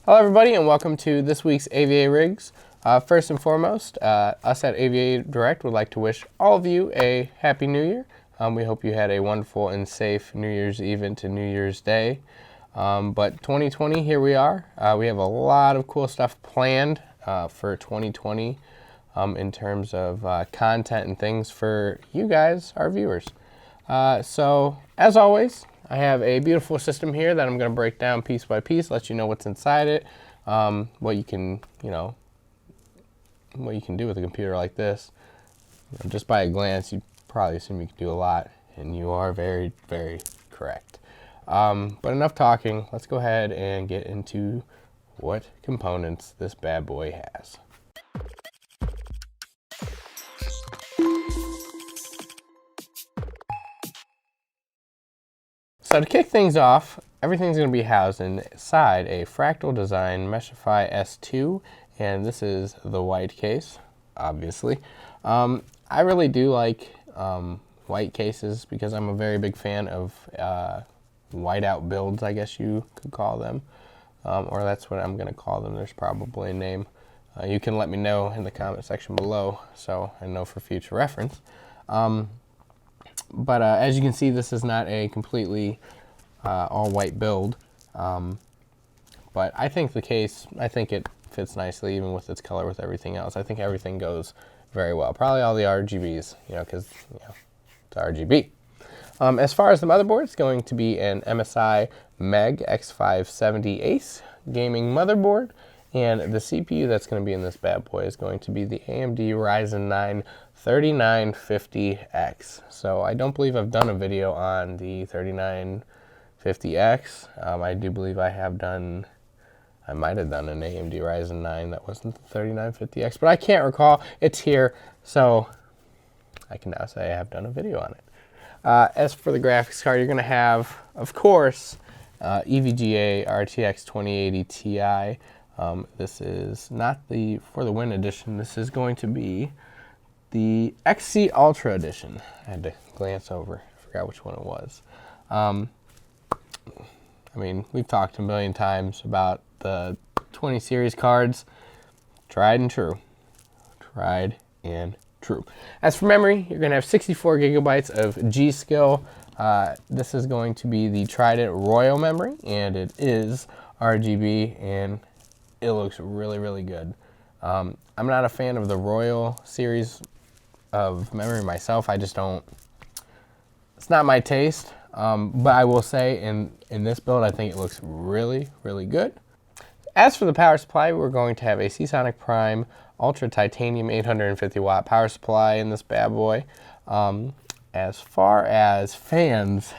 Hello everybody and welcome to this week's AVARigs. First and foremost, us at AVADirect would like to wish all of you a Happy New Year. We hope you had a wonderful and safe New Year's Eve into New Year's Day. But 2020, here we are. We have a lot of cool stuff planned for 2020 in terms of content and things for you guys, our viewers. So as always, I have a beautiful system here that I'm going to break down piece by piece, let you know what's inside it, what you can, what you can do with a computer like this. Just by a glance, you probably assume you can do a lot, and you are very, very correct. But enough talking. Let's go ahead and get into what components this bad boy has. So to kick things off, everything's going to be housed inside a Fractal design Meshify S2, and this is the white case, obviously. I really do like white cases because I'm a very big fan of whiteout builds, I guess you could call them, or that's what I'm going to call them. There's probably a name. You can let me know in the comment section below so I know for future reference. But as you can see, this is not a completely all white build, but I think the case, I think it fits nicely even with its color with everything else. I think everything goes very well. Probably all the RGBs, because it's RGB. As far as the motherboard, it's going to be an MSI MEG X570 Ace gaming motherboard, and the CPU that's going to be in this bad boy is going to be the AMD Ryzen 9 3950X. So I don't believe I've done a video on the 3950X. I do believe I might have done an AMD Ryzen 9 that wasn't the 3950X, but I can't recall. It's here, so I can now say I have done a video on it. As for the graphics card, you're going to have, of course, EVGA RTX 2080 Ti. This is not the For the Win edition. This is going to be the XC Ultra edition. I had to glance over. I forgot which one it was. I mean, we've talked a million times about the 20 series cards. Tried and true. Tried and true. As for memory, you're going to have 64 gigabytes of G.Skill. This is going to be the Trident Royal memory, and it is RGB, and it looks really, really good. I'm not a fan of the Royal series of memory myself. I just don't, it's not my taste. But I will say in this build, I think it looks really, really good. As for the power supply, we're going to have a Seasonic Prime Ultra Titanium 850 watt power supply in this bad boy. As far as fans,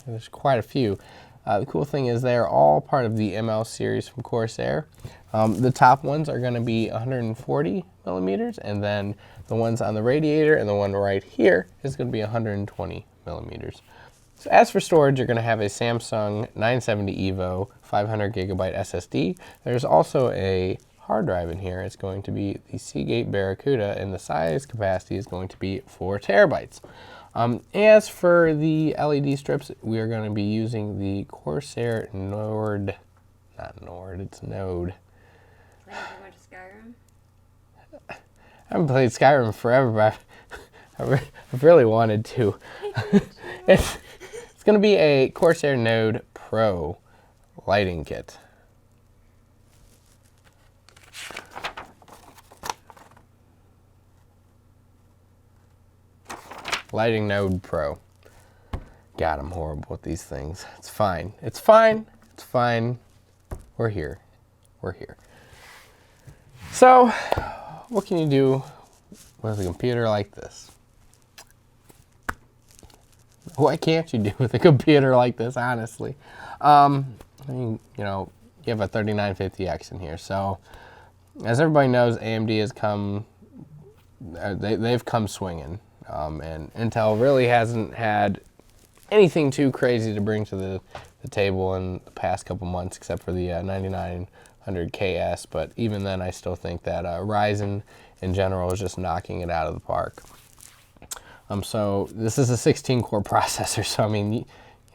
there's quite a few. The cool thing is they're all part of the ML series from Corsair. The top ones are going to be 140 millimeters, and then the ones on the radiator and the one right here is going to be 120 millimeters. So as for storage, you're going to have a Samsung 970 EVO 500 gigabyte SSD. There's also a hard drive in here. It's going to be the Seagate Barracuda, and the size capacity is going to be 4 terabytes. As for the LED strips, we are going to be using the Corsair Nord, not Nord, it's Node. Playing too much Skyrim? I haven't played Skyrim forever, but I've really wanted to. It's going to be a Corsair Node Pro lighting kit. Lighting Node Pro. God, I'm horrible with these things. It's fine. It's fine. It's fine. We're here. We're here. So, what can you do with a computer like this? What can't you do with a computer like this, honestly? I mean, you have a 3950X in here. So, as everybody knows, AMD has come, they've come swinging. And Intel really hasn't had anything too crazy to bring to the table in the past couple months, except for the 9900KS. But even then, I still think that Ryzen in general is just knocking it out of the park. So this is a 16-core processor. So I mean,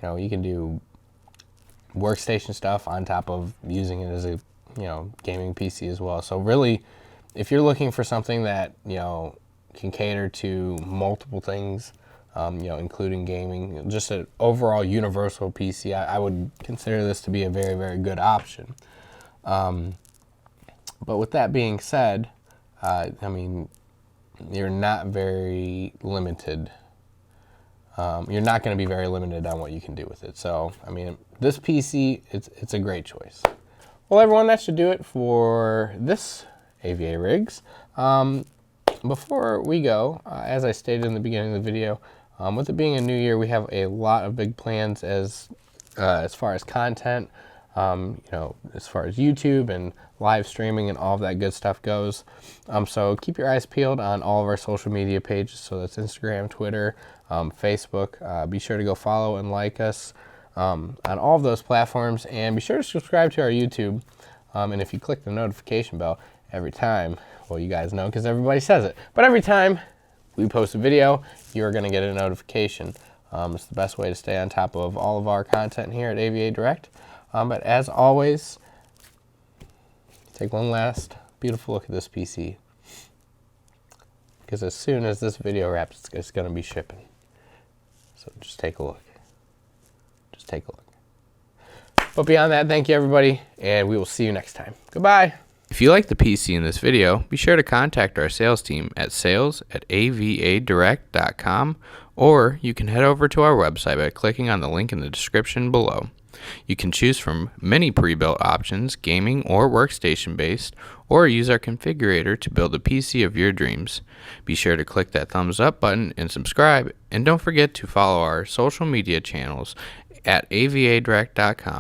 you can do workstation stuff on top of using it as a gaming PC as well. So really, if you're looking for something that can cater to multiple things, including gaming, just an overall universal PC, I would consider this to be a very, very good option. But with that being said, you're not very limited. You're not going to be very limited on what you can do with it. So, this PC, it's a great choice. Well, everyone, that should do it for this AVARigs. Before we go, as I stated in the beginning of the video, with it being a new year, we have a lot of big plans as far as content, as far as YouTube and live streaming and all of that good stuff goes. So keep your eyes peeled on all of our social media pages. So that's Instagram, Twitter, Facebook. Be sure to go follow and like us on all of those platforms, and be sure to subscribe to our YouTube. And if you click the notification bell every time, well, you guys know because everybody says it, but every time we post a video, you are going to get a notification. It's the best way to stay on top of all of our content here at AVADirect. But as always, take one last beautiful look at this PC, because as soon as this video wraps, it's going to be shipping. So just take a look. Just take a look. But beyond that, thank you everybody, and we will see you next time. Goodbye. If you like the PC in this video, be sure to contact our sales team at sales@avadirect.com, or you can head over to our website by clicking on the link in the description below. You can choose from many pre-built options, gaming or workstation based, or use our configurator to build the PC of your dreams. Be sure to click that thumbs up button and subscribe, and don't forget to follow our social media channels at avadirect.com.